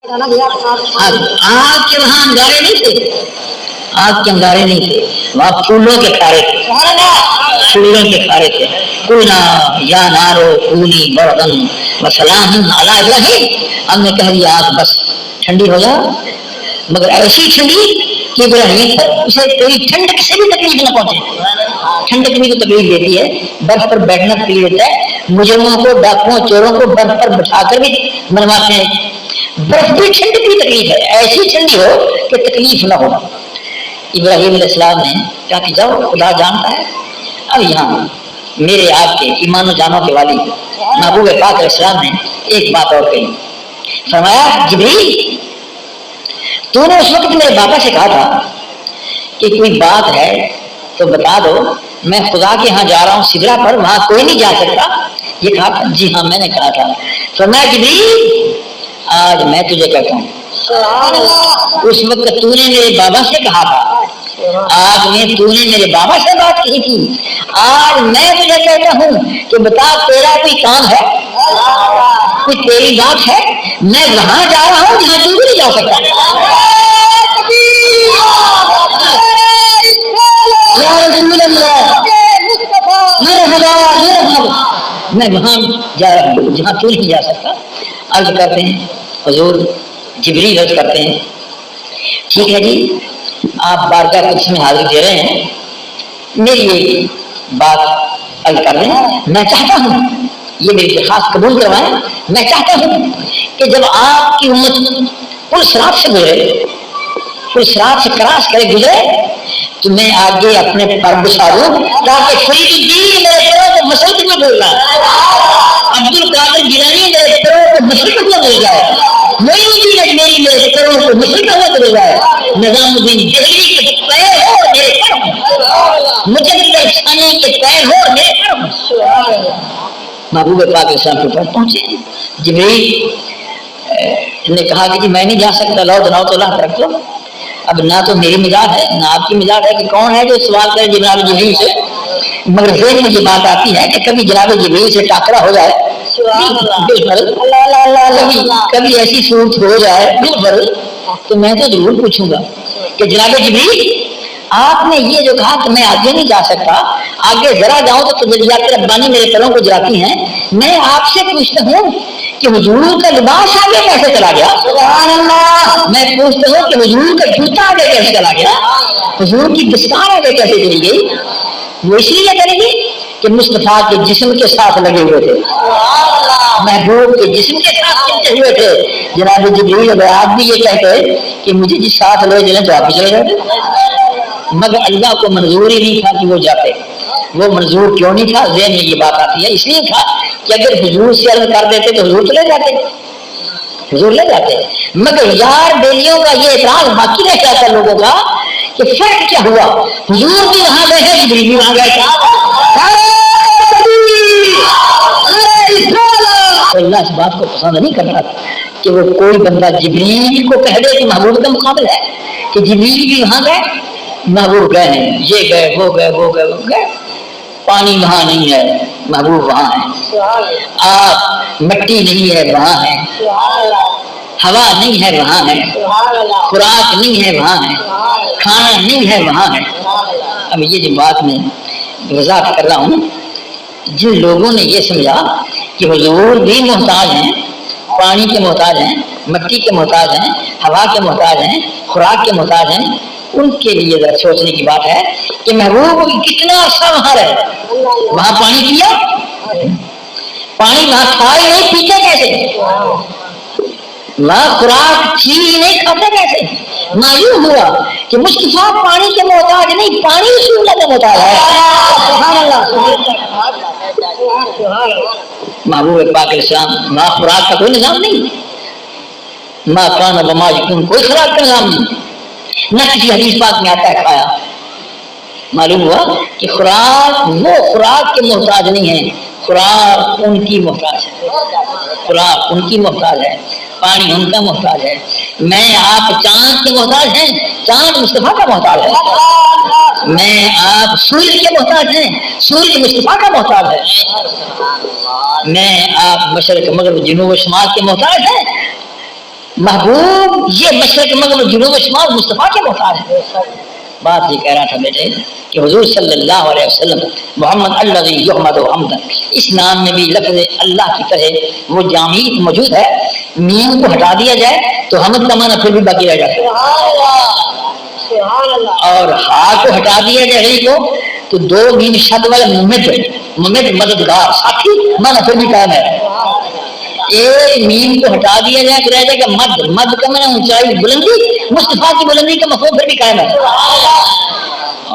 آگ کے وہاں انگارے نہیں تھے، آگ کے انگارے نہیں تھے، وہاں پھولوں کے کھارے تھے، پھولوں کے کھارے تھے. قلنا یا نارو کونی بردن وسلام علی ابراہیم، ہم نے کہہ دیا آگ بس ٹھنڈی ہو جا، مگر ایسی ٹھنڈی کہ ابراہیم پر اسے کوئی ٹھنڈک سے بھی تکلیف نہ پہنچے. ٹھنڈک بھی تو تکلیف دیتی ہے، برف پر بیٹھنا تکلیف دیتا ہے، مجرموں کو ڈاکوؤں چوروں کو برف پر بٹھا کر بھی منواتے ہیں. برف بھی ٹھنڈک بھی تکلیف ہے، ایسی ٹھنڈی ہو کہ تکلیف نہ ہو. ابراہیم علیہ السلام نے کہا کہ جاؤ خدا جانتا ہے. اب یہاں میرے آپ کے ایمان و جانوں کے والی محبوب پاک علیہ السلام نے ایک بات اور کہی. فرمایا جبریل تو نے اس وقت میرے بابا سے کہا تھا کہ کوئی بات ہے تو بتا دو، میں خدا کے ہاں جا رہا ہوں سدرا پر، وہاں کوئی نہیں جا سکتا، یہ کہا تھا. جی ہاں میں نے کہا تھا. فرمایا جبریل آج میں تجھے کہتا ہوں اس وقت تو نے میرے بابا سے کہا تھا، آج میں تو نے میرے بابا سے بات کی تھی، آج میں تجھے کہتا ہوں کہ بتا تیرا کوئی کام ہے، کوئی تیری بات ہے، میں وہاں جا رہا ہوں جہاں تو بھی نہیں جا سکتا. میں وہاں جا رہا ہوں جہاں تو نہیں جا سکتا. عرض کرتے ہیں حضور جبریل عرض کرتے ہیں ٹھیک ہے جی آپ بارگاہ قدس میں حاضری دے رہے ہیں، میری ایک بات عرض کر دیں. میں چاہتا ہوں یہ میری درخواست قبول کروائیں. میں چاہتا ہوں کہ جب آپ کی امت پل صراط سے گزرے، پل صراط سے کراس کرے گزرے، تو میں آگے اپنے پر بچھاڑوں تاکہ فرید الدین میرے پیروں کو مشرق میں بول رہا ہے، عبد القادر گیلانی میرے پیروں کو مشرق میں بول جائے، معین الدین اجمیری میرے پیروں کو مشرق میں بول جائے، نظام الدین دہلوی کے پیر ہو میرے پیروں، مجدد ثانی کے پیر ہو میرے پیروں. محبوب پاک اسلام کے پاس پہنچے. جبریل نے کہا کہ جی میں نہیں جا سکتا، لو دناؤ تو اللہ رکھ دو. اب نہ تو میری مزاج ہے نہ آپ کی مزاج ہے کہ کون ہے جو سوال کرے جناب جبریل سے، مگر ذہن میں یہ بات آتی ہے کہ کبھی جناب جبریل سے ٹاکرا ہو جائے، کبھی ایسی صورت ہو جائے بالکل، تو میں تو ضرور پوچھوں گا کہ جناب جبریل آپ نے یہ جو کہا کہ میں آگے نہیں جا سکتا، آگے ذرا جاؤں تو تجلیات ربانی میرے پیروں کو جلاتی ہیں. میں آپ سے پوچھتا ہوں کہ حضور کا لباس آگے کیسے چلا گیا؟ سبحان اللہ. میں پوچھتا ہوں کہ حضور کا جوتا آگے کیسے چلا گیا؟ حضور کی دستار آگے کیسے چلی گئی؟ وہ اس لیے کرے گی کہ مصطفیٰ کے جسم کے ساتھ لگے ہوئے تھے، محبوب کے جسم کے ساتھ چلتے ہوئے تھے. جناب جبریل اگر آپ بھی یہ کہتے کہ مجھے جس ساتھ لے چلیں تو آپ بھی چلے جاتے، مگر اللہ کو منظور ہی نہیں تھا کہ وہ جاتے. وہ منظور کیوں نہیں تھا؟ ذہن میں یہ بات آتی ہے اس لیے تھا کہ اگر حضور سے عرض کر دیتے تو حضور تو لے جاتے، حضور لے جاتے. مگر یار بیلیوں کا یہ اعتراض باقی رہ جاتا لوگوں کا کہ فرق کیا ہوا، حضور بھی وہاں گئے ہیں جبریل بھی وہاں گئے تھے. اللہ اس بات کو پسند نہیں کر رہا تھا کہ وہ کوئی بندہ جبریل کو کہہ دے کہ محبوب کا مقابل ہے، کہ جبریل بھی وہاں گئے، محبوب گئے ہیں، یہ گئے وہ گئے وہ گئے وہ گئے. پانی وہاں نہیں ہے، محبوب وہاں ہے. آپ مٹی نہیں ہے وہاں ہے، ہوا نہیں ہے وہاں ہے، خوراک نہیں ہے وہاں ہے، کھانا نہیں ہے وہاں ہے. اب یہ جو بات میں وضاحت کر رہا ہوں، جن لوگوں نے یہ سمجھا کہ حضور بھی محتاج ہیں، پانی کے محتاج ہیں، مٹی کے محتاج ہیں، ہوا کے محتاج ہیں، خوراک کے محتاج ہیں، ان کے لیے ذرا سوچنے کی بات ہے کہ محبوب کتنا عرصہ وہاں رہے. وہاں پانی پیا، پانی وہاں کھائے نہیں، پیتے کیسے؟ وہاں خوراک تھی نہیں، کھاتے کیسے؟ معلوم ہوا کہ مصطفیٰ پانی کے محتاج نہیں، پانی اسی اللہ کا محتاج ہے. سبحان اللہ. محبوب پاک اسلام وہاں خوراک کا کوئی نظام نہیں، ماں کان وما یکون، کوئی خوراک کا نظام نہیں، نہ کسی حدیث پاک میں آتا ہے کھایا. معلوم ہوا کہ خوراک وہ خوراک کے محتاج نہیں ہے، خوراک ان کی محتاج ہے، خوراک ان کی محتاج ہے، پانی ان کا محتاج ہے. میں آپ چاند کے محتاج ہیں، چاند مصطفیٰ کا محتاج ہے. میں آپ سورج کے محتاج ہیں، سورج مصطفیٰ کا محتاج ہے. میں آپ مشرق مغرب جنوب و شمال کے محتاج ہیں، محبوب یہ مشرق مغرب جنوب و شمال مصطفیٰ کے محتاج ہے. بات یہ کہہ رہا تھا بیٹے کہ حضور صلی اللہ علیہ وسلم محمد الذی یحمد حمدا، اس نام میں بھی لفظ اللہ کی طرح وہ جامع موجود ہے. میم کو ہٹا دیا جائے تو حمد کا معنی پھر بھی باقی رہ جاتا ہے، اور ہا کو ہٹا دیا جائے غی کو تو دو میم شد والا ممد مددگار ساتھی معنی پھر بھی قائم ہے. ایک میم کو ہٹا دیا جائے تو رہ جائے گا مد کا معنی اونچائی بلندی، مصطفیٰ کی بلندی کا مفہوم پھر بھی قائم ہے.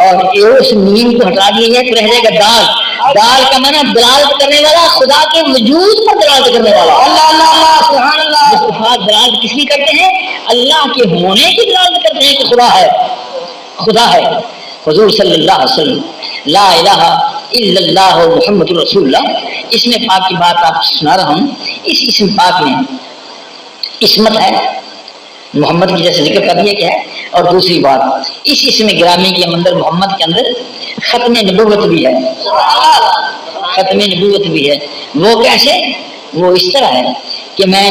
اور اس میم کو ہٹا دیا جائے تو رہ جائے گا دال کا معنی دلالت کرنے والا، خدا کے وجود پر دلالت کرنے والا. اللہ اللہ اللہ سبحان اللہ. مصطفیٰ دلالت کس کی کرتے ہیں؟ اللہ کے ہونے کی دلالت کرتے ہیں کہ خدا ہے. حضور صلی اللہ علیہ وسلم لا الہ الا اللہ محمد رسول اللہ، اس میں پاک کی بات آپ سنا رہا ہوں. اس اسم پاک میں عصمت ہے، محمد کی جیسے ذکر کر دیا گیا ہے. اور دوسری بات اس اسم گرامی کے اندر محمد کے اندر ختم نبوت بھی ہے. ختم نبوت بھی ہے. وہ کیسے؟ وہ اس طرح ہے کہ میں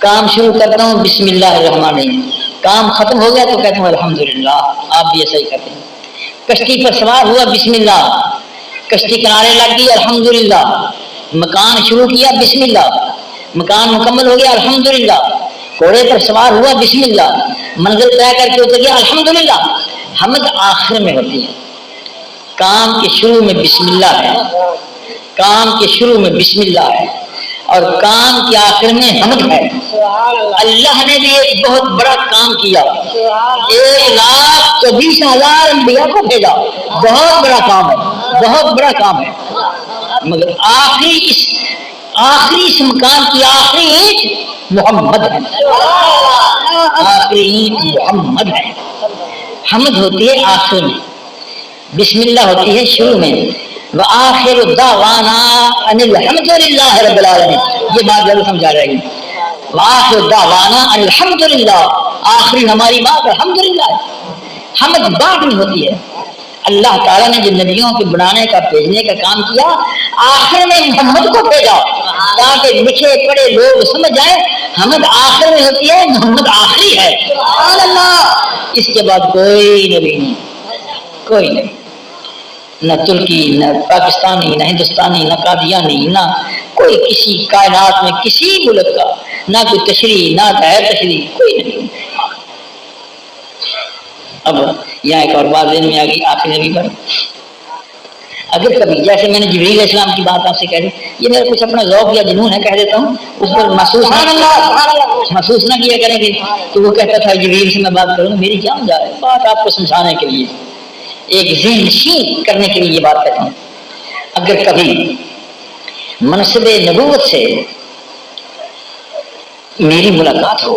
کام شروع کرتا ہوں بسم اللہ الرحمن الرحیم، کام ختم ہو گیا تو کہتا ہوں الحمدللہ. آپ بھی ایسا ہی کرتے ہیں. کشتی پر سوار ہوا بسم اللہ، کشتی کنارے لگ گئی الحمدللہ. مکان شروع کیا بسم اللہ، مکان مکمل ہو گیا الحمدللہ. گھوڑے پر سوار ہوا بسم اللہ، منزل طے کر کے اتر گیا الحمدللہ. حمد آخر میں ہوتی ہے، کام کے شروع میں بسم اللہ ہے، کام کے شروع میں بسم اللہ ہے، اور کام کے آخر میں حمد ہے. اللہ نے بھی ایک بہت بڑا کام کیا، 1,24,000 انبیاء کو بھیجا. بہت بڑا کام ہے، بہت بڑا کام ہے. مگر آخری اس مکان کی آخری اینٹ محمد ہے. آخری اینٹ محمد ہے. حمد ہوتی ہے آخر میں، بسم اللہ ہوتی ہے شروع میں. وآخر دعوانا ان الحمد للہ رب العالمین. یہ بات ضرور سمجھا رہے گی. وآخر دعوانا ان الحمد للہ، آخری ہماری بات الحمدللہ. حمد بعد میں ہوتی ہے. اللہ تعالیٰ نے جو نبیوں کے بنانے کا بھیجنے کا کام کیا، آخر میں محمد کو بھیجا تاکہ لکھے پڑھے لوگ سمجھ جائیں. حمد آخر میں ہوتی ہے، محمد آخری ہے. سبحان اللہ. اس کے بعد کوئی نبی نہیں، کوئی نہیں، نہ ترکی، نہ پاکستانی، نہ ہندوستانی، نہ قادیانی، نہ کوئی کسی کائنات میں کسی ملک کا، نہ کوئی تشریح، نہ غیر تشریح، کوئی نہیں. اب یہاں ایک اور بات ذہن میں آ گئی آخری نبی پر. اگر کبھی جیسے میں نے جبریل علیہ السلام کی بات آپ سے کہہ دی، یہ میرا کچھ اپنا ذوق یا جنون ہے کہہ دیتا ہوں، اس پر محسوس نہ کیا کریں گے. تو وہ کہتا تھا جبریل سے میں بات کروں، میری جان جا ہے. بات آپ کو سمجھانے کے لیے، ایک ذہن نشین کرنے کے لیے یہ بات کہتا ہوں. اگر کبھی منصب نبوت سے میری ملاقات ہو،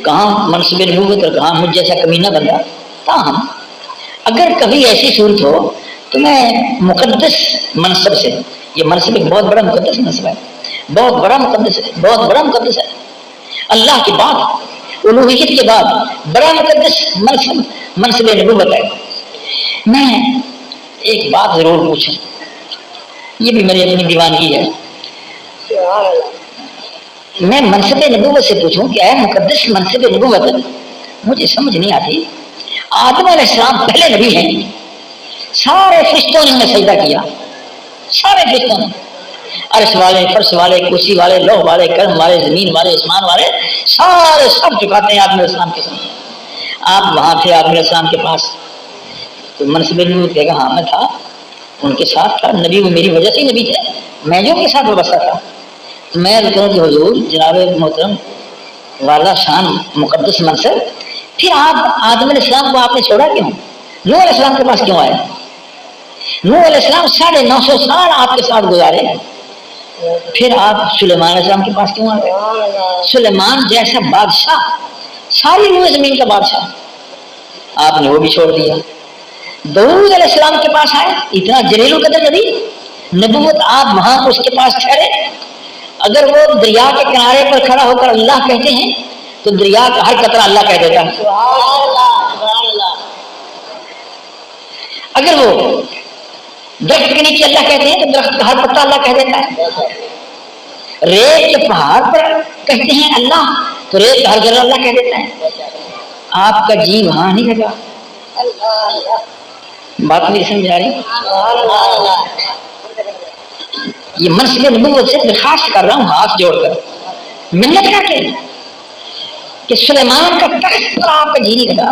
کہاں منصب نبوت اور کہاں مجھ جیسا کمینہ بندہ، تاہم اگر کبھی ایسی صورت ہو تو میں مقدس منصب سے، یہ منصب ایک بہت بڑا مقدس منصب ہے، بہت بڑا مقدس ہے، بہت بڑا مقدس ہے. اللہ کے بعد، الوہیت کے بعد بڑا مقدس منصب نبوت ہے. میں ایک بات ضرور پوچھوں، یہ بھی میری اپنی دیوانگی ہے. میں منصب نبوت سے پوچھوں کہ اے مقدس منصب نبوت، مجھے سمجھ نہیں آتی. آدم علیہ السلام پہلے نبی ہیں، سارے فرشتوں نے انہیں سجدہ کیا، سارے فرشتوں نے، عرش والے، فرش والے، کرسی والے، لوح والے، قلم والے، زمین والے، اسمان والے، سارے سب جھکاتے ہیں آدم علیہ السلام کے سامنے. آپ وہاں تھے آدم علیہ السلام کے پاس، تو منصب نبوت کہے گا ہاں میں تھا، ان کے ساتھ تھا. نبی وہ میری وجہ سے ہی نبی تھے، میں جو ان کے ساتھ وابستہ تھا. میں کہوں کہ حضور جناب محترم والا شان مقدس منصب، پھر آپ آدم علیہ السلام کو آپ نے چھوڑا کیوں؟ نوح علیہ السلام کے پاس کیوں آئے؟ نوح علیہ السلام 950 سال آپ کے ساتھ گزارے، پھر آپ سلیمان علیہ السلام کے پاس کیوں آئے؟ سلیمان جیسا بادشاہ، ساری روئے زمین کا بادشاہ، آپ نے وہ بھی چھوڑ دیا. داؤد علیہ السلام کے پاس آئے، اتنا جلیل القدر نبی، نبوت آپ وہاں اس کے پاس ٹھہرے. اگر وہ دریا کے کنارے پر کھڑا ہو کر اللہ کہتے ہیں تو دریا کا ہر قطرہ اللہ کہہ دیتا ہے. اگر وہ درخت کے نیچے اللہ کہتے ہیں تو درخت کا ہر پتا اللہ کہہ دیتا ہے. ریت کے پہاڑ پر کہتے ہیں اللہ تو ریت ہر جگہ اللہ کہہ دیتا ہے. آپ کا جی وہاں نہیں لگا. بات نہیں سمجھا رہی؟ یہ منصب نبوت سے درخواست کر رہا ہوں ہاتھ جوڑ کر منت کر کے کہ سلیمان کا تخت پر آپ کا جی نہیں لگا,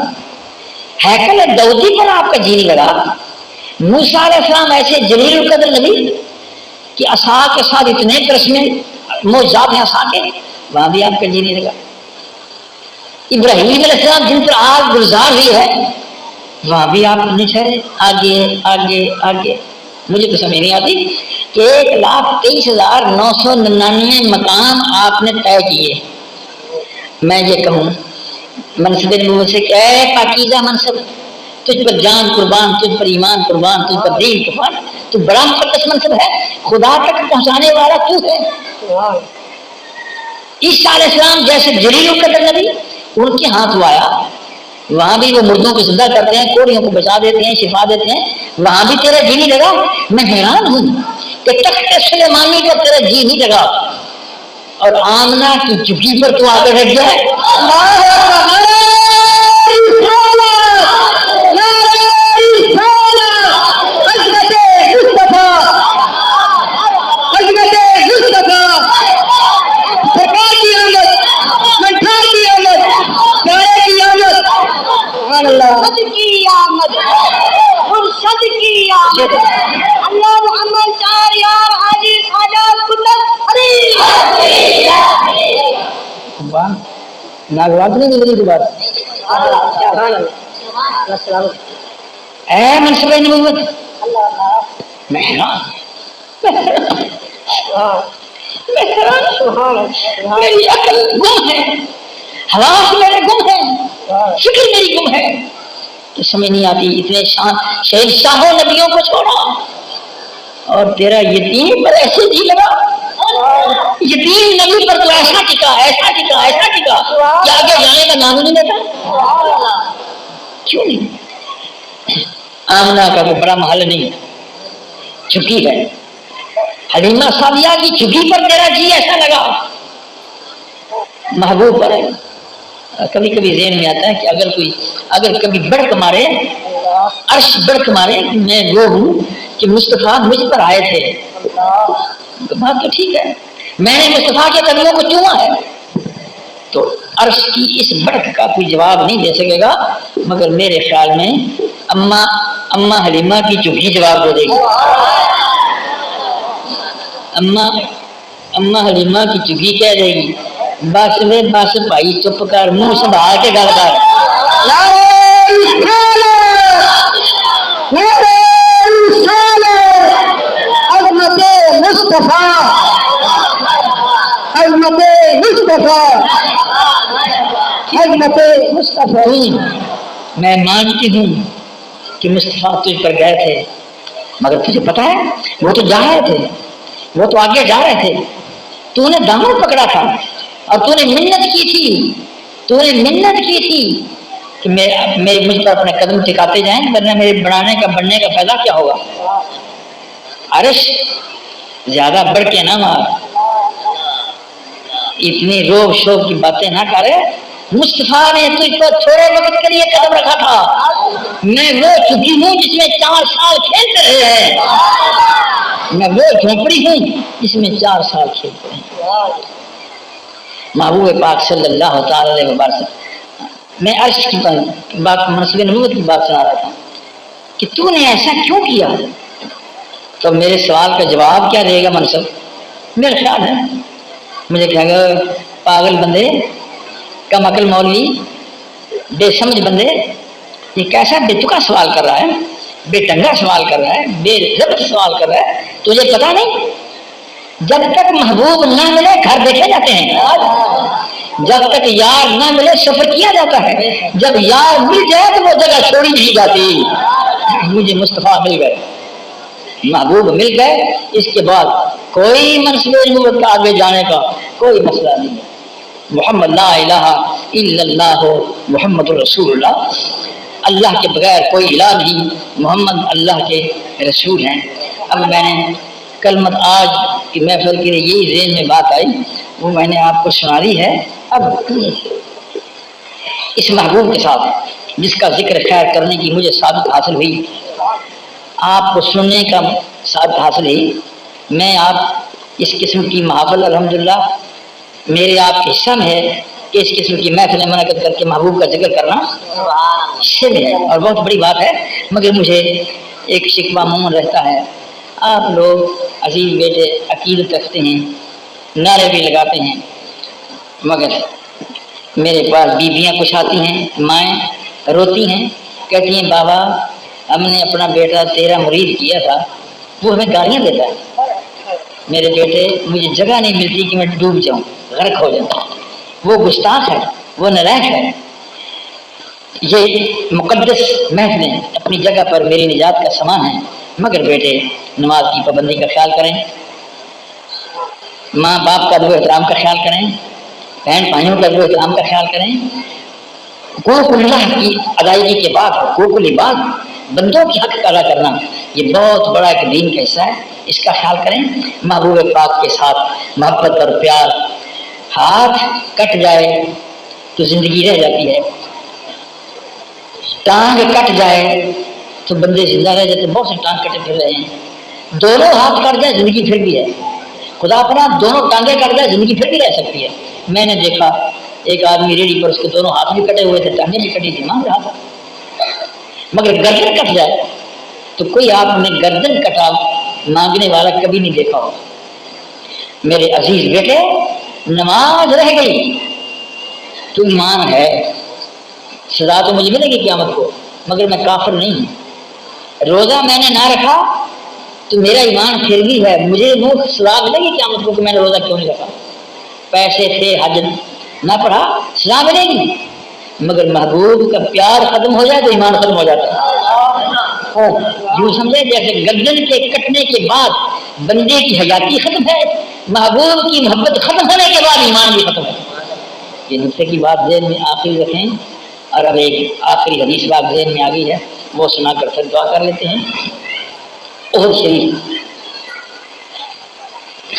ہیکل داؤدی پر آپ کا جی نہیں لگا, موسیٰ علیہ السلام ایسے جلیل القدر نبی کہ عصا کے ساتھ اتنے کرشمے معجزات ہیں عصا کے, وہاں بھی آپ کا جی نہیں لگا. ابراہیم علیہ السلام جن پر آگ گلزار ہوئی ہے وہاں بھی آپ نہیں ٹھہرے. آگے آگے آگے مجھے تو سمجھ نہیں آتی کہ 1,23,999 مقام آپ نے طے کیے. میں یہ کہوں منصب نبوت سے کہ اے پاکیزہ منصب, تجھ پر جان قربان, تجھ پر ایمان قربان, تجھ پر دین قربان, تو بڑا مقدس منصب ہے, خدا تک پہنچانے والا تو ہے. عیسیٰ علیہ السلام جیسے جلیل القدر نبی ان کے ہاتھ وہ آیا, وہاں بھی وہ مردوں کو زندہ کرتے ہیں, کوڑیوں کو بچا دیتے ہیں, شفا دیتے ہیں, وہاں بھی تیرا جی نہیں لگا. میں حیران ہوں کہ تخت سلیمانی پر تیرا جی نہیں لگا اور آمنہ کی جھگی پر تو آگے رہ گیا ہے. اللہ محمد چار یار حاجی ساجاد ناگوات نہیں ملی دوبارہ. اے منصب نبوت میں حیران, میری عقل گم ہے, حواس میرے گم ہے, فکر میری گم ہے, تو سمجھ نہیں آتی. اتنے شہنشاہوں نبیوں کو چھوڑا اور تیرا یتیم پر ایسے جی لگا. یتیم نبی پر تو ایسا ٹکا ایسا ٹکا ایسا ٹکا کہ آگے جانے کا نام نہیں لیتا. کیوں نہیں؟ آمنہ کا کوئی بڑا محل نہیں, جھکی ہے. حلیمہ سعدیہ کی جھکی پر تیرا جی ایسا لگا, محبوب پر ہے. کبھی کبھی ذہن میں آتا ہے کہ اگر کبھی بڑک مارے, عرش بڑک مارے کہ میں وہ ہوں کہ مصطفیٰ مجھ پر آئے تھے, بات تو ٹھیک ہے, میں نے مصطفیٰ کے قدموں کو چوما ہے, تو عرش کی اس بڑک کا کوئی جواب نہیں دے سکے گا, مگر میرے خیال میں اماں حلیمہ کی چوکی جواب دے دے گی. اماں حلیمہ کی چوکی کہہ دے گی بس وے بس بھائی چپ کر, منہ سنبھال کے گل کر. میں مانتی ہوں کہ مصطفیٰ تجھ پر گئے تھے, مگر تجھے پتا ہے وہ تو جا رہے تھے, وہ تو آگے جا رہے تھے. تو نے دامن پکڑا تھا اور تو نے منت کی تھی کہ مجھ پر اپنے قدم ٹکاتے جائیں, ورنہ میرے بڑھنے کا فائدہ کیا ہوگا. عرش زیادہ بڑھ کے نہ مار, اتنی روب شوب کی باتیں نہ کرے. مصطفیٰ نے تجھ پر تھوڑے وقت کے لیے قدم رکھا تھا. میں وہ چکی ہوں جس میں 4 سال کھیلتے رہے ہیں, میں وہ جھونپڑی ہوں جس میں 4 سال کھیلتے ہیں. محبوب پاک صلی اللہ تعالی علیہ وسلم, میں عرش کی بات, منصب نبوت کی بات سنا رہا تھا کہ تو نے ایسا کیوں کیا. تو میرے سوال کا جواب کیا دے گا منصب؟ میرا خیال ہے مجھے کہے گا پاگل بندے, کم عقل مولوی, بے سمجھ بندے, یہ کیسا بے تکا سوال کر رہا ہے, بے ٹنگا سوال کر رہا ہے, بے ضبط سوال کر رہا ہے. تجھے پتا نہیں جب تک محبوب نہ ملے گھر دیکھے جاتے ہیں, جب تک یار نہ ملے سفر کیا جاتا ہے, جب یار مل جائے تو وہ جگہ چھوڑی نہیں جاتی. مجھے مصطفیٰ مل گئے, محبوب مل گئے, اس کے بعد کوئی منصب نبوت کا آگے جانے کا کوئی مسئلہ نہیں ہے. محمد لا الہ الا اللہ محمد رسول اللہ, اللہ کے بغیر کوئی الہ نہیں, محمد اللہ کے رسول ہیں. اب میں نے کلمت آج کی محفل کے لیے یہی ذہن میں بات آئی، وہ میں نے آپ کو سنا دی ہے۔ اب اس محبوب کے ساتھ جس کا ذکر خیر کرنے کی مجھے سعادت حاصل ہوئی، آپ کو سننے کا سعادت حاصل ہوئی، میں آپ اس قسم کی محافل الحمدللہ میرے آپ کے حصہ میں ہے کہ اس قسم کی محفلیں منعقد کر کے محبوب کا ذکر کرنا شرف ہے اور بہت بڑی بات ہے۔ مگر مجھے ایک شکوہ عموماً رہتا ہے، آپ لوگ عزیز بیٹے عقیدت رکھتے ہیں، نعرے بھی لگاتے ہیں، مگر میرے پاس بیویاں کچھ آتی ہیں، مائیں روتی ہیں، کہتی ہیں بابا ہم نے اپنا بیٹا تیرا مرید کیا تھا، وہ ہمیں گالیاں دیتا ہے، میرے بیٹے مجھے جگہ نہیں ملتی کہ میں ڈوب جاؤں، غرق ہو جاؤں، وہ گستاخ ہے، وہ نالائق ہے۔ یہ مقدس محفلیں اپنی جگہ پر میری نجات کا سامان ہے، مگر بیٹے نماز کی پابندی کا خیال کریں، ماں باپ کا ادب و احترام کا خیال کریں، بہن بھائیوں کا ادب و احترام کا خیال کریں، حقوق اللہ کی ادائیگی کے بعد حقوق العباد بندوں کی حق ادا کرنا یہ بہت بڑا ایک دین کا حصہ ہے، اس کا خیال کریں۔ محبوب پاک کے ساتھ محبت اور پیار، ہاتھ کٹ جائے تو زندگی رہ جاتی ہے، ٹانگ کٹ جائے تو بندے زندہ رہ جاتے، بہت سے ٹانگ کٹے پھر رہے ہیں، دونوں ہاتھ کٹ جائے زندگی پھر بھی ہے، خدا اپنا دونوں ٹانگیں کٹ جائے زندگی پھر بھی رہ سکتی ہے۔ میں نے دیکھا ایک آدمی ریڑھی پر اس کے دونوں ہاتھ بھی کٹے ہوئے تھے، ٹانگیں بھی کٹی تھی، مانگ رہا تھا، مگر گردن کٹ جائے تو کوئی آپ نے گردن کٹا مانگنے والا کبھی نہیں دیکھا ہو۔ میرے عزیز بیٹے نماز رہ گئی تو ایمان ہے، سزا تو مجھے ملے گی قیامت کو، مگر میں کافر نہیں ہوں۔ روزہ میں نے نہ رکھا تو میرا ایمان پھر بھی ہے، مجھے وہ سزا ملے گی قیامت کو کہ میں نے روزہ کیوں نہیں رکھا، پیسے تھے حج نہ پڑھا، سزا ملے گی، مگر محبوب کا پیار ختم ہو جائے تو ایمان ختم ہو جاتا ہے۔ یوں سمجھے جیسے گردن کے کٹنے کے بعد بندے کی حیاتی ختم ہے، محبوب کی محبت ختم ہونے کے بعد ایمان بھی ختم ہے۔ یہ نقطے کی بات ذہن میں آخری رکھیں، اور اب ایک آخری حدیث بات ذہن میں آ گئی ہے، وہ سنا کر پھر دعا کر لیتے ہیں۔ احد شریف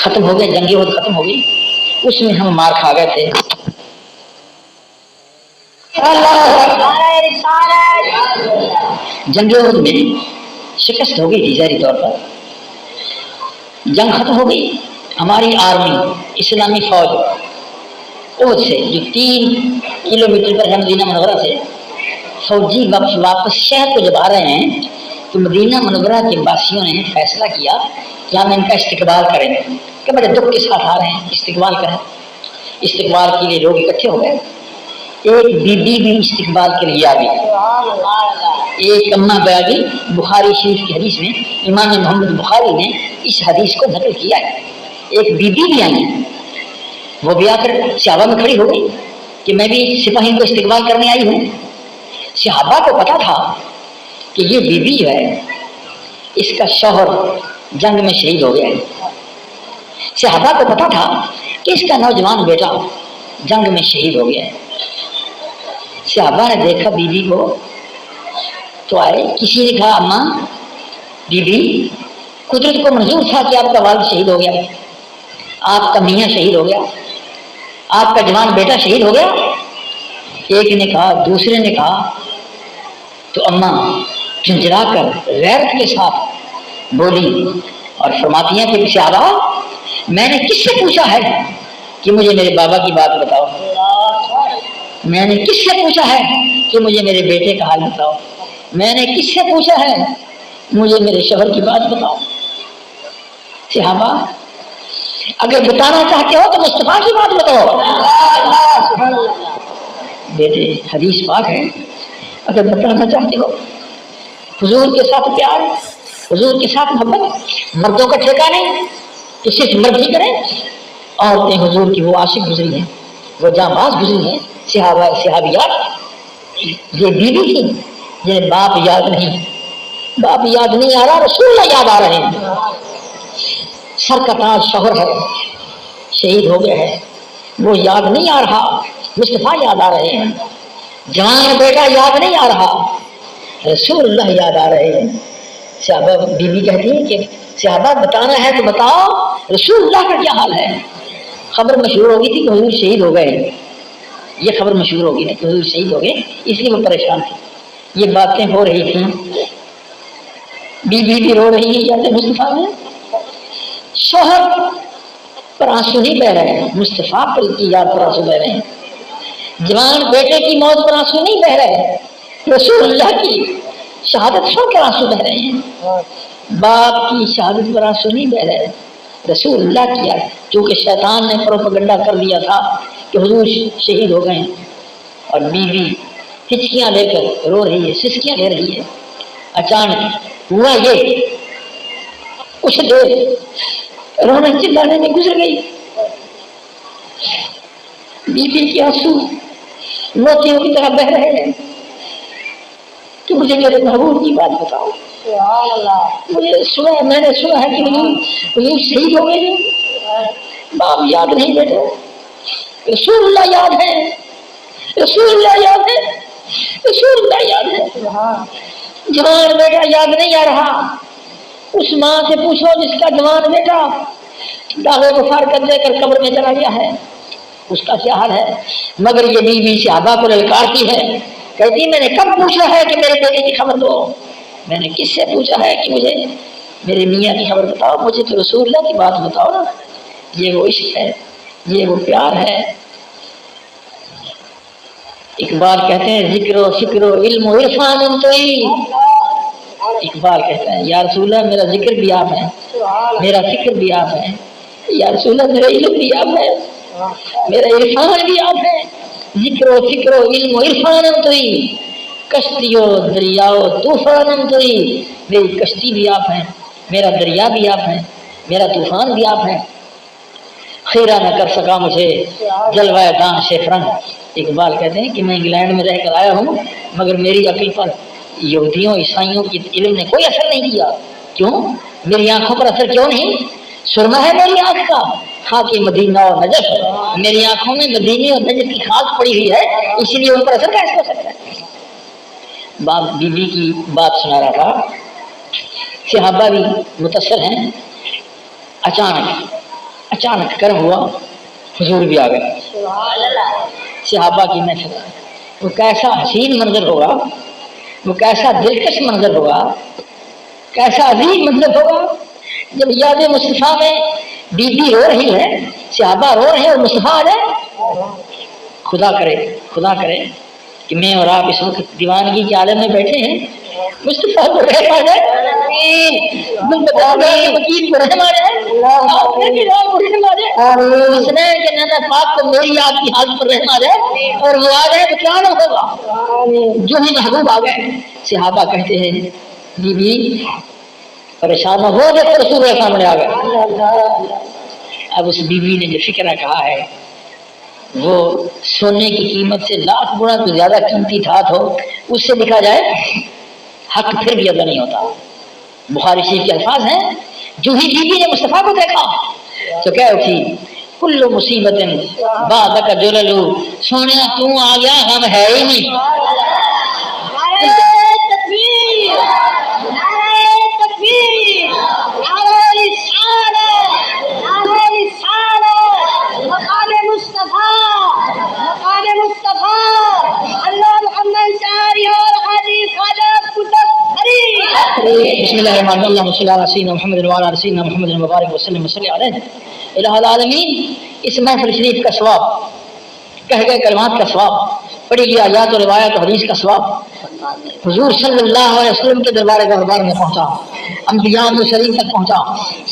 ختم ہو گئے، جنگی احد ختم ہو گئی، اس میں ہم مار کھا گئے تھے، جنگ احد میں شکست ہو گئی تھی ظاہری طور پر، جنگ ختم ہو گئی، ہماری آرمی اسلامی فوج احد سے جو 3 کلومیٹر پر ہے مدینہ منورہ سے، فوجی واپس شہر کو جب آ رہے ہیں تو مدینہ منورہ کے باسیوں نے فیصلہ کیا کہ ہم ان کا استقبال کریں، کہ بڑے دکھ کے ساتھ آ رہے ہیں، استقبال کریں۔ استقبال کے لیے لوگ اکٹھے ہو گئے، ایک بی بی بھی استقبال کے لیے آ گئی، ایک اماں بیاگی، بخاری شریف کی حدیث میں امام محمد بخاری نے اس حدیث کو نقل کیا ہے، ایک بی بی بھی آئی، وہ بھی آ کر صحابہ میں کھڑی ہو گئی کہ میں بھی سپاہیوں کو استقبال کرنے آئی ہوں۔ صحابہ کو پتا تھا کہ یہ بی بی جو ہے اس کا شوہر جنگ میں شہید ہو گیا ہے، صحابہ کو پتا تھا کہ اس کا نوجوان بیٹا جنگ میں شہید ہو گیا ہے۔ صحابہ نے دیکھا بی بی کو تو آئے، کسی نے کہا اماں بی بی قدرت کو منظور تھا کہ آپ کا والد شہید ہو گیا، آپ کا میاں شہید ہو گیا، آپ کا جوان بیٹا شہید ہو گیا۔ ایک نے کہا، دوسرے نے کہا، تو اماں جھنجھلا کر غیرت کے ساتھ بولی اور فرماتی ہیں کہ صحابہ میں نے کس سے پوچھا ہے کہ مجھے میرے بابا کی بات بتاؤ، میں نے کس سے پوچھا ہے کہ مجھے میرے بیٹے کا حال بتاؤ، میں نے کس سے پوچھا ہے مجھے میرے شوہر کی بات بتاؤ۔ صحابہ اگر بتانا چاہتے ہو تو مصطفیٰ کی بات بتاؤ، بیٹے حدیث پاک ہے، اگر بتانا چاہتے ہو حضور کے ساتھ پیار، حضور کے ساتھ محبت، مردوں کا ٹھیکہ نہیں کہ صرف مرد ہی کریں، عورتیں حضور کی وہ عاشق گزری ہیں، وہ جانباز گزری ہیں، صحابہ صحابیات، یہ بیوی تھی جنہیں باپ یاد نہیں، باپ یاد نہیں آ رہا، رسول اللہ یاد آ رہے ہیں، سر کا تاج شوہر ہے، شہید ہو گیا ہے، وہ یاد نہیں آ رہا، مصطفیٰ یاد آ رہے ہیں، جوان بیٹا یاد نہیں آ رہا، رسول اللہ یاد آ رہے ہیں۔ صحابہ بی بی کہتی ہیں کہ صحابہ بتانا ہے تو بتاؤ رسول اللہ کا کیا حال ہے؟ خبر مشہور ہوگی تھی کہ حضور شہید ہو گئے، یہ خبر مشہور ہوگی تھی کہ حضور شہید ہو گئے، اس لیے وہ پریشان تھے. یہ باتیں ہو رہی تھیں، بی بھی رو رہی ہے یاد مصطفیٰ میں، شوہر پر آنسو نہیں بہ رہے ہیں، مصطفیٰ پر کی یاد پر آنسو بہ رہے ہیں. جوان بیٹے کی موت پر آنسو نہیں بہ رہے ہیں، رسول اللہ کی شہادت پر آنسو بہ رہے ہیں. باپ کی شہادت پر آنسو نہیں بہ رہے ہیں، رسول اللہ کی یاد. چونکہ شیطان نے پروپیگنڈا کر دیا تھا کہ حضور شہید ہو گئے، اور بیوی ہچکیاں لے کر رو رہی ہے، سسکیاں لے رہی ہے. اچانک ہوا یہ، کچھ دیر رونے چلانے میں گزر گئی. بیوی کے آنسو موتیوں کی طرح بہ رہے ہیں کہ مجھے میرے محبوب کی بات بتاؤ. مجھے میں نے سنا ہے کہ حضور شہید ہو گئے ہیں. باپ یاد نہیں بیٹے، رسول اللہ یاد ہے، رسول اللہ یاد ہے، رسول اللہ یاد ہے. جوان بیٹا یاد نہیں آ رہا. اس ماں سے پوچھو جس کا جوان بیٹا داغے بخار کر دے کر قبر میں چلا گیا ہے، اس کا کیا حال ہے. مگر یہ بیوی صحابہ کو للکارتی ہے، کہتی میں نے کب پوچھا ہے کہ میرے بیٹے کی خبر دو، میں نے کس سے پوچھا ہے کہ مجھے میرے میاں کی خبر بتاؤ، مجھے تو رسول اللہ کی بات بتاؤ نا. یہ وہ عشق ہے، یہ وہ پیار ہے. اقبال کہتے ہیں ذکر و فکر و علم و عرفان تو ہی. اقبال کہتا ہے یا رسول اللہ میرا ذکر بھی آپ ہے، میرا فکر بھی آپ ہے، یا رسول اللہ میرا علم بھی آپ ہے، میرا عرفان بھی آپ ہے. ذکر و فکر و علم و عرفان تو ہی، کشتی و دریا و طوفان تو ہی. میری کشتی بھی آپ ہیں، میرا دریا بھی آپ ہیں، میرا طوفان بھی آپ ہیں. خیرہ نہ کر سکا مجھے جلوہ داں شیفرن. اقبال کہتے ہیں کہ میں انگلینڈ میں رہ کر آیا ہوں مگر میری عقل پر یہودیوں عیسائیوں کی علم نے کوئی اثر نہیں کیا. کیوں؟ میری آنکھوں پر اثر کیوں نہیں؟ سرما ہے میری آنکھ کا، خاک مدینہ اور نجف، میری آنکھوں میں مدینے اور نجف کی خاک پڑی ہوئی ہے، اس لیے ان پر اثر کیسے ہو سکتا ہے. باپ بیوی کی بات سنا رہا تھا. صحابہ بھی متاثر ہیں. اچانک کرم ہوا، حضور بھی آ گئے. صحابہ کی محفل، وہ کیسا حسین منظر ہوگا، وہ کیسا دلکش منظر ہوگا، کیسا عظیم منظر ہوگا جب یاد مصطفیٰ میں بیوی رو رہی ہے، صحابہ رو رہے ہیں اور مصطفیٰ آ جائے. خدا کرے کہ میں اور آپ اس وقت دیوانگی کے عالم میں بیٹھے ہیں، مصطفیٰ کو رحم آ جائے، وکیل کو رحم آ جائے، حسنین کے نانا پاک کو میری آپ کی حالت پر رحم آ جائے اور وہ آ جائے تو کیا نہ ہوگا. جو ہی محبوب آ گئے. صحابہ کہتے ہیں بیوی پریشان نہ ہو، دیکھو رسول اللہ سامنے آ گئے. اب اس بیوی نے جو فکرہ کہا ہے وہ سونے کی قیمت سے لاکھ گنا تو زیادہ قیمتی تھا، تو اس سے لکھا جائے حق پھر بھی ادا نہیں ہوتا. بخاری شریف کے الفاظ ہیں جو ہی بیوی نے مصطفیٰ کو دیکھا تو کہہ اٹھی کل مصیبت بعد کا جللو، سونے تو آ گیا ہم ہے ہی نہیں. بسم اللہ الرحمن الرحیم. اللہم صلی علی سیدنا محمد وعلی آل سیدنا محمد مبارک وسلم وصلی علیہ الہ العالمین. اس محفل شریف کا ثواب، کہہ گئے کلمات کا ثواب، پڑھی گئی آیات و روایات و حدیث کا ثواب حضور صلی اللہ علیہ وسلم کے دربار میں پہنچا، انبیاء مرسلین تک پہنچا،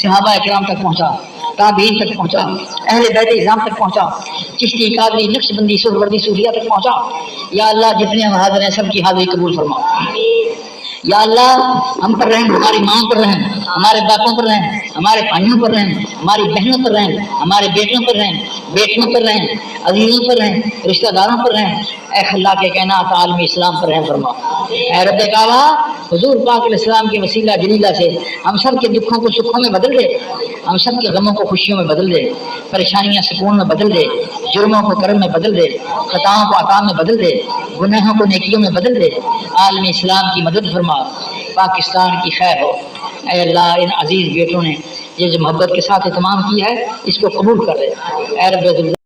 صحابہ اکرام تک پہنچا، تابعین تک پہنچا، اہل بیت اعظام تک پہنچا، چشتی قادری نقش بندی سہروردی صوفیہ تک پہنچا. یا اللہ جتنے ہم حاضر ہیں سب کی حاضری قبول فرما. یا اللہ ہم پر رحم، ہماری ماں پر رحم، ہمارے باپوں پر رحم، ہمارے بھائیوں پر رحم، ہماری بہنوں پر رحم، ہمارے بیٹوں پر رحم، بیٹیوں پر رحم، عزیزوں پر رحم، رشتہ داروں پر رحم. اے اللہ کے کائنات عالم اسلام پر رحم فرما. اے رب کعبہ حضور پاک علیہ السلام کے وسیلہ جلیلہ سے ہم سب کے دکھوں کو سکھوں میں بدل دے، ہم سب کے غموں کو خوشیوں میں بدل دے، پریشانیاں سکون میں بدل دے، جرموں کو کرم میں بدل دے، خطاؤں کو عطا میں بدل دے، گناہوں کو نیکیوں میں بدل دے. عالم اسلام کی مدد فرما، پاکستان کی خیر ہو. اے اللہ ان عزیز بیٹوں نے یہ جو محبت کے ساتھ اہتمام کیا ہے اس کو قبول کر لے اے رب